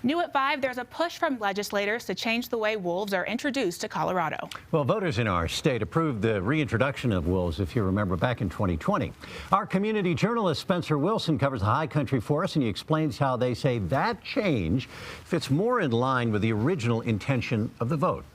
New at 5, there's a push from legislators to change the way wolves are introduced to Colorado. Well, voters in our state approved the reintroduction of wolves, if you remember, back in 2020. Our community journalist Spencer Wilson covers the high country for us, and he explains how they say that change fits more in line with the original intention of the vote.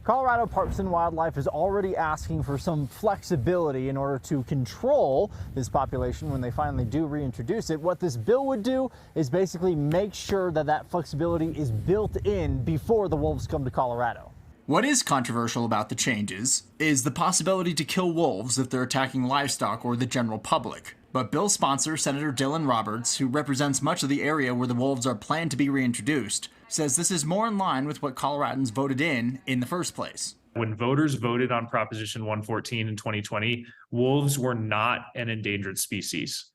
Colorado Parks and Wildlife is already asking for some flexibility in order to control this population when they finally do reintroduce it. What this bill would do is basically make sure that that flexibility is built in before the wolves come to Colorado. What is controversial about the changes is the possibility to kill wolves if they're attacking livestock or the general public. But bill sponsor Senator Dylan Roberts, who represents much of the area where the wolves are planned to be reintroduced, says this is more in line with what Coloradans voted in the first place. When voters voted on Proposition 114 in 2020, wolves were not an endangered species.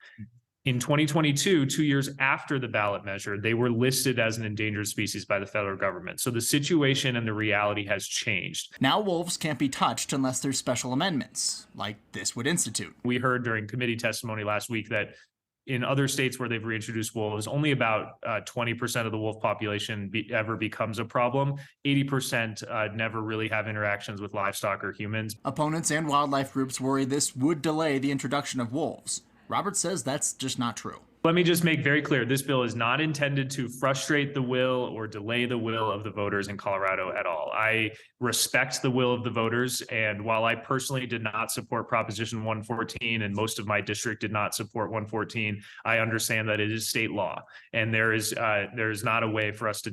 In 2022, 2 years after the ballot measure, they were listed as an endangered species by the federal government. So the situation and the reality has changed. Now wolves can't be touched unless there's special amendments, like this would institute. We heard during committee testimony last week that in other states where they've reintroduced wolves, only about 20% of the wolf population ever becomes a problem. 80% never really have interactions with livestock or humans. Opponents and wildlife groups worry this would delay the introduction of wolves. Roberts says that's just not true. Let me just make very clear, this bill is not intended to frustrate the will or delay the will of the voters in Colorado at all. I respect the will of the voters, and while I personally did not support Proposition 114 and most of my district did not support 114, I understand that it is state law, and there is not a way for us to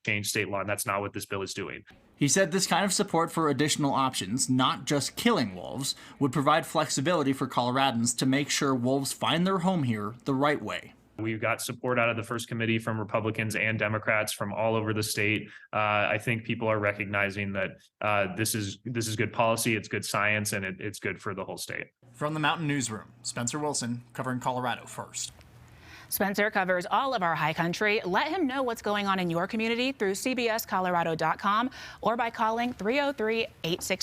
change state law, and that's not what this bill is doing. He said this kind of support for additional options, not just killing wolves, would provide flexibility for Coloradans to make sure wolves find their home here the right way. We've got support out of the first committee from Republicans and Democrats from all over the state. I think people are recognizing that this is good policy, it's good science, and it's good for the whole state. From the Mountain Newsroom, Spencer Wilson, covering Colorado First. Spencer covers all of our high country. Let him know what's going on in your community through cbscolorado.com or by calling 303-863.